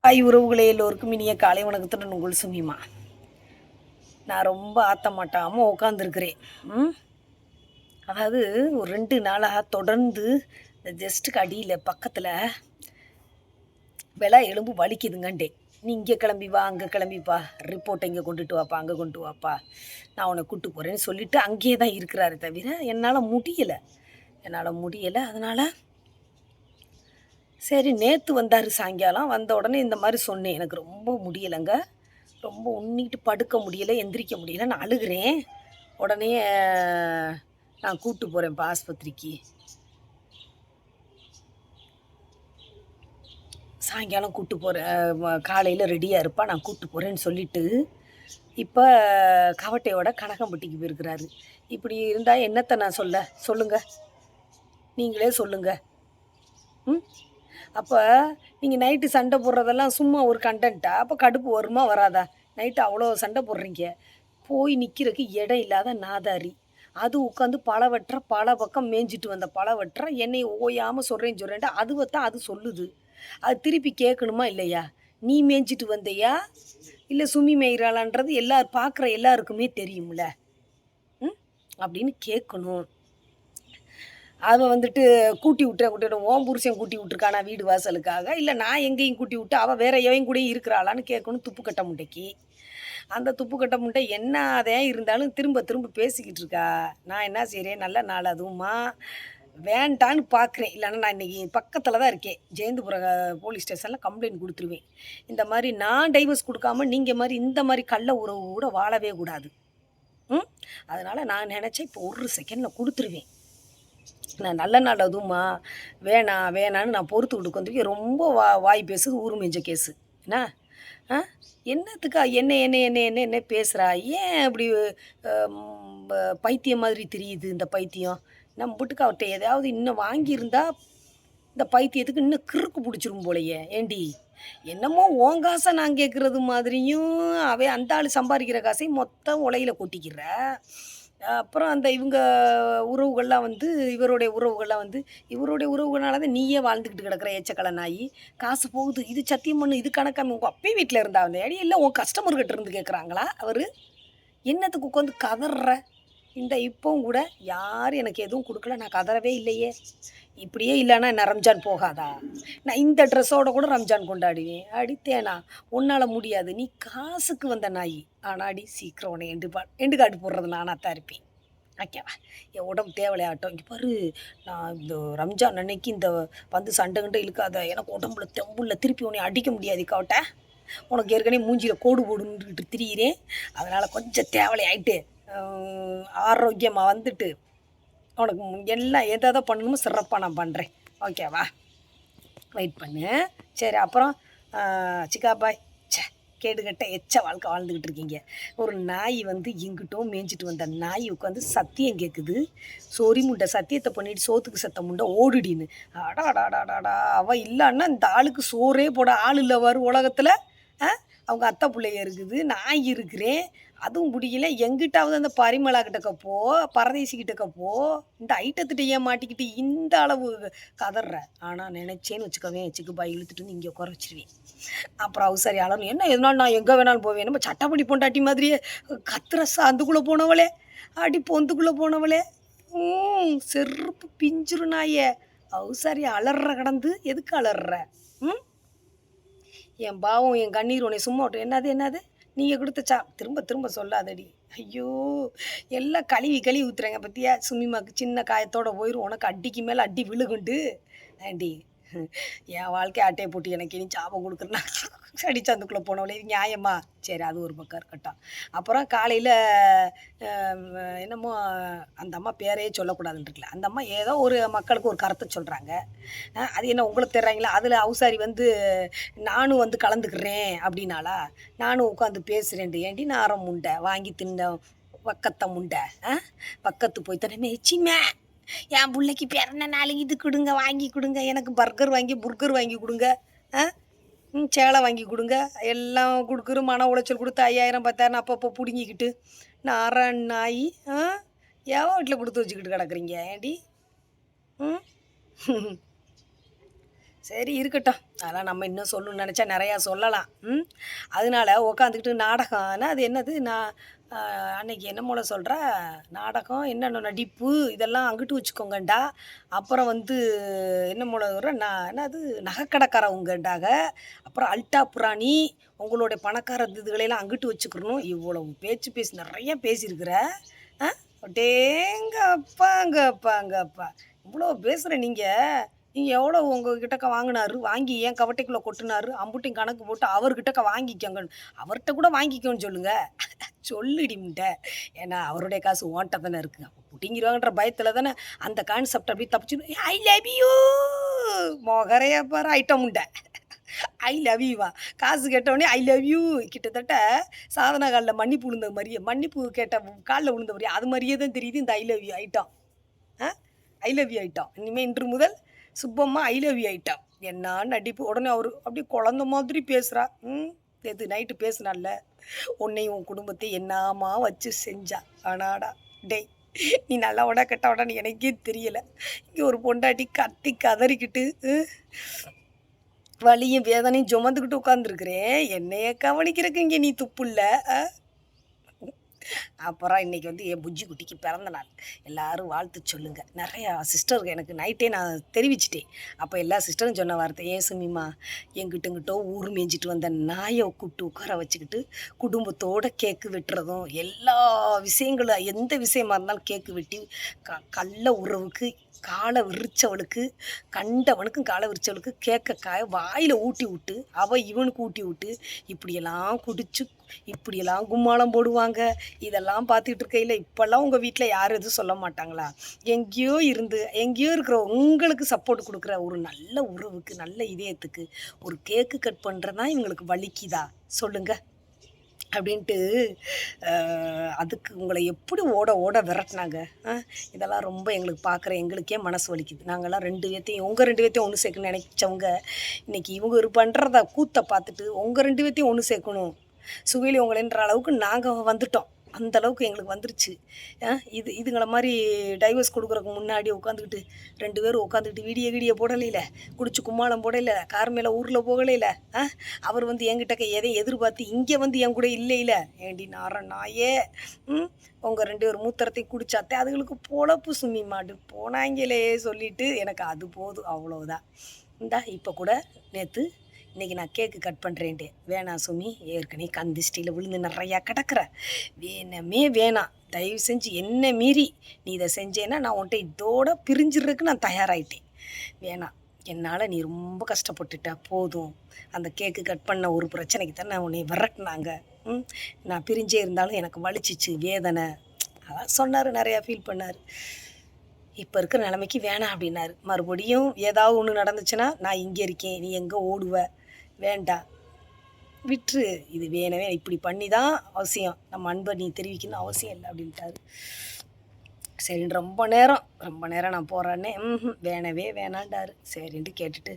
உறவுகளே எல்லோருக்கும் இனிய காலை வணக்கத்துடன் உங்கள் சுமிமா. நான் ரொம்ப ஆத்தமாட்டாமல் உட்காந்துருக்கிறேன். அதாவது ஒரு 2 நாளாக தொடர்ந்து இந்த ஜஸ்ட்டுக்கு அடியில் பக்கத்தில் எலும்பு வலிக்குதுங்கண்டே. நீ இங்கே கிளம்பி வா, அங்கே கிளம்பிப்பா, ரிப்போர்ட்டை இங்கே கொண்டுட்டு வாப்பா, அங்கே கொண்டு வாப்பா, நான் உன்னை கூப்பிட்டு போகிறேன்னு சொல்லிவிட்டு அங்கேயே தான் இருக்கிறாரு தவிர என்னால் முடியலை. அதனால் சரி, நேற்று வந்தார் சாயங்காலம். வந்த உடனே இந்த மாதிரி சொன்னேன், எனக்கு ரொம்ப முடியலைங்க, ரொம்ப உண்ணிட்டு படுக்க முடியலை, எந்திரிக்க முடியலை, நான் அழுகிறேன், உடனே நான் கூப்பிட்டு போகிறேன்ப்பா ஆஸ்பத்திரிக்கு, சாயங்காலம் கூப்பிட்டு போகிறேன், காலையில் ரெடியாக இருப்பா, நான் கூப்பிட்டு போகிறேன்னு சொல்லிவிட்டு இப்போ கவட்டையோட கனகம்பட்டிக்கு போயிருக்கிறாரு. இப்படி இருந்தால் என்னத்தை நான் சொல்லுங்கள், நீங்களே சொல்லுங்கள். அப்போ நீங்கள் நைட்டு சண்டை போடுறதெல்லாம் சும்மா ஒரு கண்டென்ட்டா? அப்போ கடுப்பு வருமா வராதா? நைட்டு அவ்வளோ சண்டை போடுறீங்க, போய் நிற்கிறதுக்கு இடம் இல்லாத நாதாரி, அது உட்காந்து பல பக்கம் மேய்ஞ்சிட்டு வந்த என்னை ஓயாமல் சொல்கிறேன்ட்டு அதுவைத்தான் அது சொல்லுது. அது திருப்பி கேட்கணுமா இல்லையா? நீ மேய்ஞ்சிட்டு வந்தையா இல்லை சுமி மேய்கிறாளான்றது பார்க்குற எல்லாருக்குமே தெரியும்ல, அப்படின்னு கேட்கணும். அவன் வந்துட்டு கூட்டி விட்டு ஓம் புருஷன் கூட்டி விட்டுருக்கானா வீடு வாசலுக்காக, இல்லை நான் எங்கேயும் கூட்டி விட்டு அவள் வேற எவன் கூடயும் இருக்கிறாளான்னு கேட்கணும். துப்புக்கட்ட முட்டைக்கு அந்த துப்புக்கட்ட முட்டை என்னதே இருந்தாலும் திரும்ப திரும்ப பேசிக்கிட்டு இருக்கா. நான் என்ன செய்கிறேன், நல்ல நாள் அதுவுமா வேண்டான்னு பார்க்குறேன். இல்லைன்னா நான் இன்றைக்கி பக்கத்தில் தான் இருக்கேன், ஜெயந்துபுரம் போலீஸ் ஸ்டேஷனில் கம்ப்ளைண்ட் கொடுத்துருவேன். இந்த மாதிரி நான் டைவர்ஸ் கொடுக்காம நீங்கள் மாதிரி இந்த மாதிரி கள்ள உறவு கூட வாழவே கூடாது. அதனால் நான் நினச்சேன் இப்போ ஒரு செகண்டில் கொடுத்துருவேன். நான் நல்ல நாள் அதுவுமா வேணான்னு நான் பொறுத்து விட்டு ரொம்ப வாய் பேசுது, ஊரு மெஞ்ச கேஸு. என்ன என்னத்துக்கா என்ன பேசுகிறா? ஏன் அப்படி பைத்தியம் மாதிரி தெரியுது இந்த பைத்தியம்? நம்ம வீட்டுக்கு அவர்கிட்ட எதாவது இன்னும் வாங்கியிருந்தா இந்த பைத்தியத்துக்கு இன்னும் கிறுக்கு பிடிச்சிரும் போலையே. ஏண்டி, என்னமோ உன் காசை நான் கேட்குறது மாதிரியும் அவன் அந்த ஆள் சம்பாதிக்கிற காசையும் மொத்தம் உலையில் கொட்டிக்கிற. அப்புறம் அந்த உறவுகள்லாம் இவருடைய உறவுகள்னால தான் நீயே வாழ்ந்துக்கிட்டு கிடக்கிற ஏச்சக்கலை நாய். காசு போகுது, இது சத்தியம் பண்ணு, இது கணக்காம உங்கள் அப்பே வீட்டில் இருந்தா அந்த அடி இல்லை உன் கஸ்டமர்கிட்ட இருந்து கேட்குறாங்களா? அவர் என்னத்துக்கு உட்காந்து கதற? இப்போவும் கூட யாரும் எனக்கு எதுவும் கொடுக்கல, நான் கதறவே இல்லையே. இப்படியே இல்லைன்னா என்ன ரம்ஜான் போகாதா? நான் இந்த ட்ரெஸ்ஸோட கூட ரம்ஜான் கொண்டாடுவேன். அடித்தேனா உன்னால் முடியாது, நீ காசுக்கு வந்த நாய். ஆனால் அடி சீக்கிரம் உன்னை எண்டு காட்டு போடுறது நானாக தான் இருப்பேன். ஓகேவா? என் உடம்பு தேவலையாட்டம். இங்கே பாரு, நான் இந்த ரம்ஜான் அன்னைக்கு சண்டை இழுக்காத, எனக்கு உடம்புல தெம்புல திருப்பி உன்னை அடிக்க முடியாது காவட்ட. உனக்கு ஏற்கனவே மூஞ்சியில் கோடு போடுன்னுக்கிட்டு திரியிறேன். அதனால் கொஞ்சம் தேவலையாயிட்டு ஆரோக்கியமாக வந்துட்டு உனக்கு எல்லாம் எதை பண்ணணுமோ சிறப்பாக நான் பண்ணுறேன். ஓகேவா? வெயிட் பண்ணு. சரி, அப்புறம் சிக்கா பாய். கேடுகட்ட எச்ச வாழ்க்கை வாழ்ந்துக்கிட்டு இருக்கீங்க. ஒரு நாய் எங்கிட்டும் மேய்ஞ்சிட்டு வந்த நாய் உட்காந்து சத்தியம் கேட்குது. சொறி முண்டை சத்தியத்தை பண்ணிட்டு சோத்துக்கு சத்த முண்டை ஓடுடின்னு. அடாடாடாடாடா, அவள் இல்லைன்னா இந்த ஆளுக்கு சோறே போட ஆள் இல்லை வரும் உலகத்தில். அவங்க அத்தை பிள்ளைய இருக்குது, நான் இருக்கிறேன், அதுவும் பிடிக்கல. எங்கிட்டாவது அந்த பரிமளா கிட்டக்கப்போ, பரதேசிக்கிட்டக்கப்போ, இந்த ஐட்டத்திட்ட ஏன் மாட்டிக்கிட்டு இந்த அளவு கதற? ஆனால் நினச்சேன்னு வச்சுக்கவேன், சிக்குபாய் இழுத்துட்டு வந்து இங்கே உட்கார வச்சிருவேன். அப்புறம் அவசரி அளவு என்ன எதனாலும் நான் எங்கே வேணாலும் போவேன். நம்ம சட்டப்படி பொண்டாட்டி மாதிரியே கத்துற சாந்துக்குள்ளே போனவளே, அடி பொந்துக்குள்ளே போனவளே, செருப்பு பிஞ்சிரு நாயே. அவசரி அலற கடந்து எதுக்கு அலற? என் பாவம், என் கண்ணீர் உன்னை சும்மா விட்டு என்னது நீங்கள் கொடுத்த திரும்ப திரும்ப சொல்லாதடி. ஐயோ, எல்லாம் கழுவி ஊற்றுறேங்க பற்றியா? சுமிமாக்கு சின்ன காயத்தோடு போயிடும், உனக்கு அடிக்கு மேலே அடி விழுகுண்டு. ஆண்டி, என் வாழ்க்கை ஆட்டையை போட்டு எனக்கு இனி சாபம் கொடுக்குறேன்னா அடிச்சாந்துக்குள்ளே போனவளே, இது நியாயமா? சரி, அது ஒரு பக்கம் இருக்கட்டும். அப்புறம் காலையில் என்னமோ அந்த அம்மா பேரையே சொல்லக்கூடாதுன்னு இருக்குல்ல, அந்த அம்மா ஏதோ ஒரு மக்களுக்கு ஒரு கருத்தை சொல்கிறாங்க. அது என்ன உங்களுக்கு தெரிறாங்களா? அதில் அவுசாரி நானும் கலந்துக்கிறேன் அப்படின்னாலா? நானும் உட்காந்து பேசுகிறேன்ட்டு. ஏண்டி நாரம் முண்டை வாங்கி தின்ன பக்கத்தை முண்டை, பக்கத்து போய் தானே மேய்ச்சிமே, என் பிள்ளைக்கு பிறந்த நாளைக்கு இது கொடுங்க, வாங்கி கொடுங்க, எனக்கு புர்கர் வாங்கி கொடுங்க, சேலை வாங்கி கொடுங்க, எல்லாம் கொடுக்குற மன உளைச்சல் கொடுத்து 5000 10,000 அப்பப்போ பிடுங்கிக்கிட்டு நாராயண் நாய். ஏவா வீட்டில் கொடுத்து வச்சுக்கிட்டு கிடக்குறீங்க ஏண்டி? சரி இருக்கட்டும். அதெல்லாம் நம்ம இன்னும் சொல்லணும்னு நெனச்சா நெறையா சொல்லலாம். அதனால உக்காந்துக்கிட்டு நாடகம்னா அது என்னது நான் அன்னைக்கு என்னமோல சொல்ற, நாடகம், என்னென்ன நடிப்பு இதெல்லாம் அங்கிட்டு வச்சுக்கோங்கண்டா. அப்புறம் வந்து என்னமோல வர என்னது நகைக்கடைக்காரவங்கண்டாக. அப்புறம் அல்டா புராணி, உங்களுடைய பணக்கார இதுகளையெல்லாம் அங்கிட்டு வச்சுக்கிறணும். இவ்வளவு பேச்சு பேசி நெறைய பேசியிருக்கிற. அ அடேங்கப்பாங்கப்பாங்கப்பா! இவ்வளோ பேசுற நீங்க. நீங்க எவ்வளோ உங்க கிட்டக்க வாங்குனாரு? வாங்கி ஏன் கவட்டைக்குள்ள கொட்டுனாரு? அம்புட்டையும் கணக்கு போட்டு அவர்கிட்டக்க வாங்கிக்கோங்கன்னு. அவர்ட்ட கூட வாங்கிக்கோன்னு சொல்லுங்க. சொல்லுடி முண்ட. ஏன்னா அவருடைய காசு உன்ட்ட தானே இருக்கு. அப்ப புடுங்கிருவாங்கன்ற பயத்துல தானே அந்த கான்செப்ட் அப்படியே தப்பிச்சு ஐ லவ் யூ மொகரைய பாரு ஐட்டம் முண்ட. ஐ லவ் யூவா? காசு கேட்டவுடனே ஐ லவ் யூ கிட்டத்தட்ட சாதனா கால்ல மன்னிப்பு விழுந்த மாரியே, மன்னிப்பு கேட்ட கால்ல விழுந்த மாரியே, அது மாரியே தான் தெரியுது இந்த ஐ லவ் யூ ஐட்டம். ஆ ஐ லவ் யூ ஐட்டம். இனிமே இன்று முதல் Subbamma I love you item. என்ன நடிப்பு! உடனே அவரு அப்படியே குழந்த மாதிரி பேசுறா. நேத்து நைட்டு பேசுனால்ல, உன்னையும் உன் குடும்பத்தையும் என்னாம்மா வச்சு செஞ்சா. ஆனாடா டேய்! நீ நல்லவனா கெட்டவனான்னு எனக்கே தெரியல. இங்க ஒரு பொண்டாட்டி கத்தி கதறிக்கிட்டு வலியும் வேதனையும் சுமந்துக்கிட்டு உட்காந்துருக்குறேன். என்னைய கவனிக்கிறக்கு இங்க நீ துப்புல்ல. அப்புறம் இன்னைக்கு வந்து என் புஜ்ஜி குட்டிக்கு பிறந்த நாள். எல்லாரும் வாழ்த்து சொல்லுங்க. நெறையா சிஸ்டருக்கு எனக்கு நைட்டே நான் தெரிவிச்சுட்டேன். அப்போ எல்லா சிஸ்டரும் சொன்ன வார்த்தை, "ஏன் சுமிமா, எங்கிட்டோ ஊர் மேய்ஞ்சிட்டு வந்த நாய கூப்பிட்டு உட்கார வச்சுக்கிட்டு, குடும்பத்தோட கேக்கு வெட்டுறதும், எல்லா விஷயங்களும் எந்த விஷயமா இருந்தாலும் கேக்கு வெட்டி, கள்ள உறவுக்கு காலை விரிச்சவளுக்கு, கண்டவனுக்கும் காலை விரிச்சவளுக்கு கேக்க வாயில ஊட்டி விட்டு, அவ இவனுக்கு ஊட்டி விட்டு, இப்படியெல்லாம் குடிச்சு, இப்படியெல்லாம் கும்மாளம் போடுவாங்க." இதெல்லாம் பார்த்துக்கிட்டு இருக்கையில் இப்போல்லாம் உங்கள் வீட்டில் யாரும் எதுவும் சொல்ல மாட்டாங்களா? எங்கேயோ இருந்து எங்கேயோ இருக்கிற உங்களுக்கு சப்போர்ட் கொடுக்குற ஒரு நல்ல உறவுக்கு, நல்ல இதயத்துக்கு ஒரு கேக்கு கட் பண்ணுறது தான் இவங்களுக்கு வலிக்குதா சொல்லுங்கள்? அப்படின்ட்டு அதுக்கு உங்களை எப்படி ஓட ஓட விரட்டினாங்க. இதெல்லாம் ரொம்ப எங்களுக்கு பார்க்குற எங்களுக்கே மனசு வலிக்குது. நாங்கள்லாம் 2 பேத்தையும் உங்கள் 2 பேத்தையும் ஒன்று சேர்க்கணும்னு நினைச்சவங்க, இன்றைக்கி இவங்க ஒரு பண்ணுறத கூத்தை பார்த்துட்டு உங்கள் 2 பேத்தையும் ஒன்று சேர்க்கணும் சுகிலி உங்களேன்ற அளவுக்கு நாங்கள் வந்துட்டோம். அந்த அளவுக்கு எங்களுக்கு வந்துருச்சு. இதுங்களை மாதிரி டைவர்ஸ் கொடுக்குறதுக்கு முன்னாடி உட்காந்துக்கிட்டு 2 பேரும் உட்காந்துக்கிட்டு வீடியோ போடலையில, குடிச்சு கும்மாளம் போடல, கார் மேலே ஊரில் போகலையில, அவர் வந்து என்கிட்ட எதையும் எதிர்பார்த்து இங்கே வந்து என் கூட இல்லையில. ஏண்டி நாயே உங்கள் 2 பேர் மூத்தரத்தையும் குடிச்சாத்தே அதுகளுக்கு பொழப்பு சுமி மாடு போனாங்களே சொல்லிட்டு எனக்கு அது போதும், அவ்வளோதான். இந்தா இப்போ கூட நேற்று இன்றைக்கி நான் கேக்கு கட் பண்ணுறேன்ட்டே. வேணாம் சுமி, ஏற்கனவே கந்திஷ்டியில் விழுந்து நிறையா கிடக்குற, வேணாமே வேணாம், தயவு செஞ்சு என்ன மீறி நீ இதை செஞ்சேன்னா நான் உன்ட்ட இதோட பிரிஞ்சிடுறதுக்கு நான் தயாராகிட்டேன். வேணாம், என்னால் நீ ரொம்ப கஷ்டப்பட்டுட்ட போதும். அந்த கேக்கு கட் பண்ண ஒரு பிரச்சனைக்கு தான் நான் உன்னை விரட்டினாங்க. நான் பிரிஞ்சே இருந்தாலும் எனக்கு வலிச்சிச்சு வேதனை. அதான் சொன்னார், நிறையா ஃபீல் பண்ணார். இப்போ இருக்கிற நிலைமைக்கு வேணாம் அப்படின்னாரு. மறுபடியும் ஏதாவது ஒன்று நடந்துச்சுன்னா நான் இங்கே இருக்கேன், நீ எங்கே ஓடுவ, வேண்டாம் விட்டுரு, இது வேணவே இப்படி பண்ணி தான் அவசியம், நம்ம அன்பை நீ தெரிவிக்கணும் அவசியம் இல்லை அப்படின்ட்டாரு. சரின்னு ரொம்ப நேரம் நான் போகிறேன்னே வேணவே வேணாண்டாரு. சரின்ட்டு கேட்டுட்டு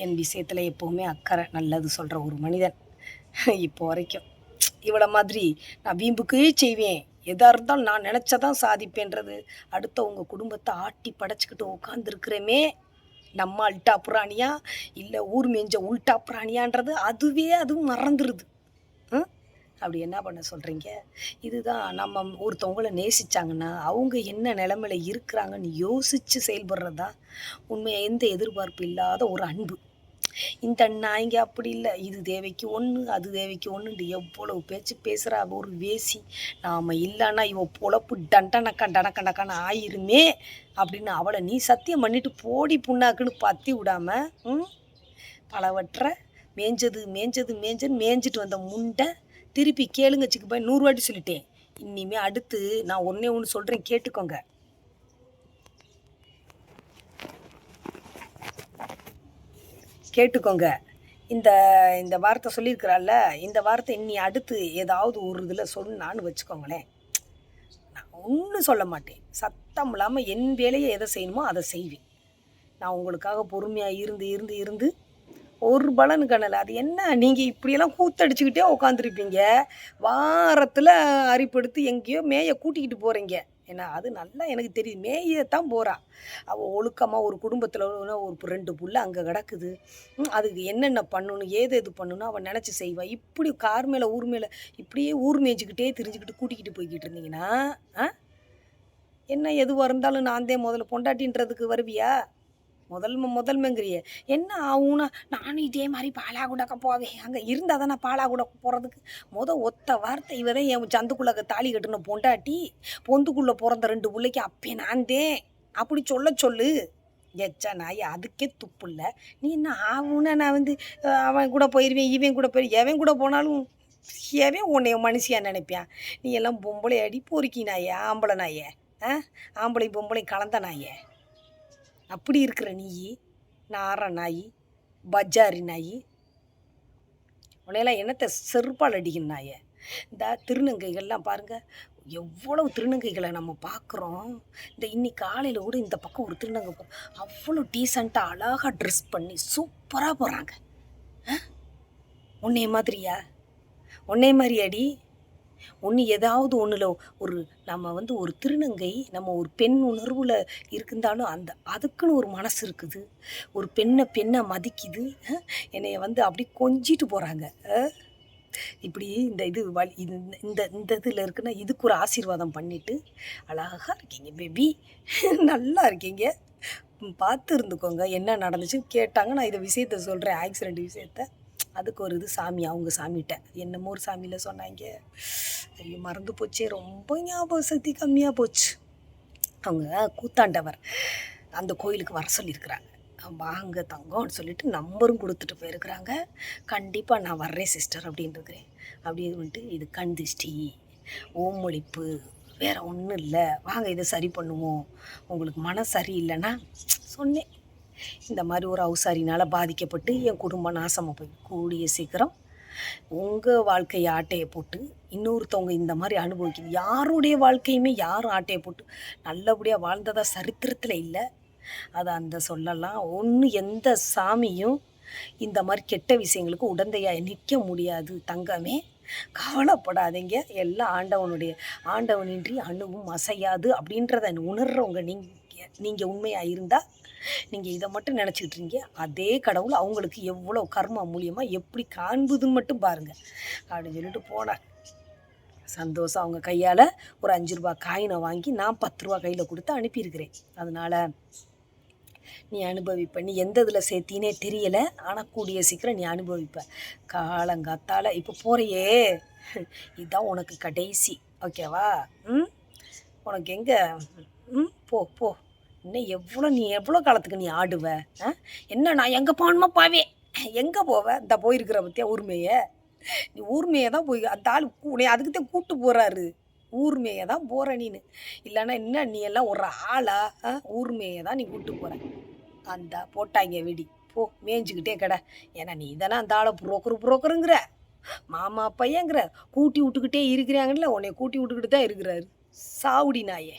என் விஷயத்தில் எப்போவுமே அக்கறை நல்லது சொல்கிற ஒரு மனிதன் இப்போ வரைக்கும். இவ்வளோ மாதிரி நான் வீம்புக்கே செய்வேன், எதாக இருந்தாலும் நான் நினச்சதான் சாதிப்பேன்றது அடுத்தவங்க குடும்பத்தை ஆட்டி படைச்சிக்கிட்டு உட்காந்துருக்குறமே நம்ம அல்ட்டா புராணியா இல்லை ஊர் மேஞ்ச உல்ட்டா புராணியான்றது அதுவும் மறந்துடுது. அப்படி என்ன பண்ண சொல்கிறீங்க? இதுதான் நம்ம ஒருத்தவங்கள நேசித்தாங்கன்னா அவங்க என்ன நிலைமையில இருக்கிறாங்கன்னு யோசித்து செயல்படுறது தான் உண்மையாக எந்த எதிர்பார்ப்பு இல்லாத ஒரு அன்பு. இந்த நாய்ங்க அப்படி இல்லை, இது தேவைக்கு ஒன்று அது தேவைக்கு ஒன்றுண்டு எவ்வளவு பேச்சு பேசுகிறா ஒரு வேசி. நாம் இல்லைன்னா இவ பொழப்பு டனக்கன்னு ஆயிருமே அப்படின்னு அவளை நீ சத்தியம் பண்ணிட்டு போடி புண்ணாக்குன்னு பற்றி விடாமல் பலவற்ற மேய்ஞ்சிட்டு வந்த முண்டை திருப்பி கேளுங்க சிக்கு போய் 100 வாட்டி சொல்லிட்டேன். இனிமே அடுத்து நான் ஒன்று சொல்கிறேன், கேட்டுக்கோங்க. இந்த வார்த்தை சொல்லியிருக்கிறாள்ல, இந்த வார்த்தை இன்னி அடுத்து ஏதாவது ஒரு இதில் சொன்னான்னு வச்சுக்கோங்களேன், நான் ஒன்றும் சொல்ல மாட்டேன். சத்தம் இல்லாமல் என் வேலையை எதை செய்யணுமோ அதை செய்வேன். நான் உங்களுக்காக பொறுமையாக இருந்து ஒரு பலனு கணலை. அது என்ன, நீங்கள் இப்படியெல்லாம் கூத்தடிச்சுக்கிட்டே உட்காந்துருப்பீங்க, வாரத்தில் அரிப்படுத்து எங்கேயோ மேய கூட்டிக்கிட்டு போகிறீங்க. ஏன்னா அது நல்லா எனக்கு தெரியுது. மேயத்தான் போறா. அவள் ஒழுக்கமாக ஒரு குடும்பத்தில் ஒரு 2 புள்ள அங்கே கிடக்குது. அதுக்கு என்னென்ன பண்ணணும், ஏது எது பண்ணணும் அவள் நினச்சி செய்வா. இப்படி கார் மேலே ஊர் மேலே இப்படியே ஊர் மேய்ச்சிக்கிட்டே திரிஞ்சுக்கிட்டு கூட்டிக்கிட்டு போய்கிட்டு இருந்தீங்கன்னா, ஆ என்ன எதுவாக இருந்தாலும் நான் தான் முதல்ல பொண்டாட்டின்றதுக்கு வருவியா? முதல்மைங்கிறியே. என்ன ஆகும்னா, நானும் இதே மாதிரி பாலாகுடக்க போவேன். அங்கே இருந்தால் தானே பாலாகுடக்க போகிறதுக்கு. ஒத்த வார்த்தை இவ தான் என் சந்துக்குள்ளே தாலி கட்டுன பொண்டாட்டி. பொந்துக்குள்ளே பிறந்த 2 பிள்ளைக்கு அப்பே நான் தேன். அப்படி சொல்லு. எச்சா நாய் அதுக்கே துப்பு இல்லை. நீ என்ன ஆகும்னா நான் வந்து அவன் கூட போயிடுவேன், இவன் கூட போயிடுவேன். எவன் கூட போனாலும் எவன் உன்னைய மனுஷியா நினைப்பான்? நீ எல்லாம் பொம்பளை அடி பொறுக்கி நாயே, ஆம்பளை நாயே, ஆம்பளை பொம்பளை கலந்த நாயே. அப்படி இருக்கிற நீ நார நாய், பஜாரி நாய், உன்னையெல்லாம் என்னத்தை செருப்பால் அடிக்கணும் நாயை. இந்த திருநங்கைகள்லாம் பாருங்கள், எவ்வளவு திருநங்கைகளை நம்ம பார்க்குறோம். இந்த இன்னைக்கு காலையில் கூட இந்த பக்கம் ஒரு திருநங்கை அவ்வளோ டீசெண்டாக அழகாக ட்ரெஸ் பண்ணி சூப்பராக போகிறாங்க. உன்னைய மாதிரியா? உன்னைய மாதிரியாடி? ஒன்று ஏதாவது ஒன்றில் ஒரு நம்ம வந்து ஒரு திருநங்கை நம்ம ஒரு பெண் உணர்வில் இருந்தாலும் அதுக்குன்னு ஒரு மனசு இருக்குது. ஒரு பெண்ணை மதிக்குது. என்னைய வந்து அப்படி கொஞ்சிட்டு போகிறாங்க. இப்படி இந்த இது இந்த இதில் இருக்குன்னா இதுக்கு ஒரு ஆசீர்வாதம் பண்ணிவிட்டு அழகாக இருக்கீங்க பேபி, நல்லா இருக்கீங்க, பார்த்து இருந்துக்கோங்க. என்ன நடந்துச்சுன்னு கேட்டாங்க. நான் இதை விஷயத்த சொல்கிறேன், ஆக்சிடெண்ட் விஷயத்த. அதுக்கு ஒரு இது சாமி, அவங்க சாமிகிட்ட என்னமோ ஒரு சாமியில் சொன்னாங்க. ஐயோ மறந்து போச்சே, ரொம்ப ஞாபக சக்தி கம்மியாக போச்சு. அவங்க கூத்தாண்டவர் அந்த கோயிலுக்கு வர சொல்லியிருக்கிறாங்க. வாங்க தங்கம்னு சொல்லிட்டு நம்பரும் கொடுத்துட்டு போயிருக்கிறாங்க. கண்டிப்பாக நான் வர்றேன் சிஸ்டர் அப்படின்னு இருக்கிறேன். அப்படின்னு வந்துட்டு இது கண் திஷ்டி, ஓமொழிப்பு, வேறு ஒன்றும் இல்லை, வாங்க இதை சரி பண்ணுவோம், உங்களுக்கு மனம் சரியில்லைன்னா சொன்னேன். இந்த மாதிரி ஒரு அவுசாரினால் பாதிக்கப்பட்டு என் குடும்பம் நாசமாக போய் கூடிய சீக்கிரம் உங்கள் வாழ்க்கையை ஆட்டையை போட்டு இன்னொருத்தவங்க இந்த மாதிரி அனுபவிக்குது. யாருடைய வாழ்க்கையுமே யாரும் ஆட்டையை போட்டு நல்லபடியாக வாழ்ந்ததாக சரித்திரத்தில் இல்லை. அதை அந்த சொல்லலாம். எந்த சாமியும் இந்த மாதிரி கெட்ட விஷயங்களுக்கு உடந்தையாக நிற்க முடியாது. தங்கமே கவலைப்படாதீங்க, எல்லாம் ஆண்டவனின்றி அணுவும் அசையாது அப்படின்றத உணர்றவங்க நீங்கள் உண்மையாக இருந்தால் நீங்கள் இதை மட்டும் நினச்சிக்கிட்ருங்க. அதே கடவுள் அவங்களுக்கு எவ்வளோ கர்மா மூலியமாக எப்படி காண்புதுன்னு மட்டும் பாருங்கள் அப்படின்னு சொல்லிட்டு போனார். சந்தோஷம். அவங்க கையால் ஒரு 5 ரூபா காயினை வாங்கி நான் 10 ரூபா கையில் கொடுத்து அனுப்பியிருக்கிறேன். அதனால் நீ அனுபவிப்ப. நீ எந்த இதில் சேர்த்தினே தெரியலை, ஆனால் கூடிய சீக்கிரம் நீ அனுபவிப்ப. காலங்காத்தால் இப்போ போகிறையே, இதுதான் உனக்கு கடைசி. ஓகேவா? உனக்கு எங்கே போ இன்னும் நீ எவ்வளோ காலத்துக்கு நீ ஆடுவ? என்ன நான் எங்கே போகணுமா பாவே, எங்கே போவ? இந்த போயிருக்கிற பற்றியா ஊர்மையை? நீ ஊர்மையை தான் போய் அந்த ஆள் உன்னை அதுக்கு தான் கூப்பிட்டு போகிறாரு. ஊர்மையை தான் போகிற நீனு. இல்லைன்னா என்ன நீ எல்லாம் ஒரு ஆளா? ஊர்மையை தான் நீ கூப்பிட்டு போகிற. அந்த போட்டாங்க வெடி, போ மேய்ஞ்சிக்கிட்டே கடை. ஏன்னா நீ தானே அந்த ஆளை புரோக்கருங்கிற, மாமா பையங்கிற, கூட்டி விட்டுக்கிட்டே இருக்கிறாங்கல்ல, உன்னை கூட்டி விட்டுக்கிட்டு தான் இருக்கிறாரு. சாவுடி நாயே.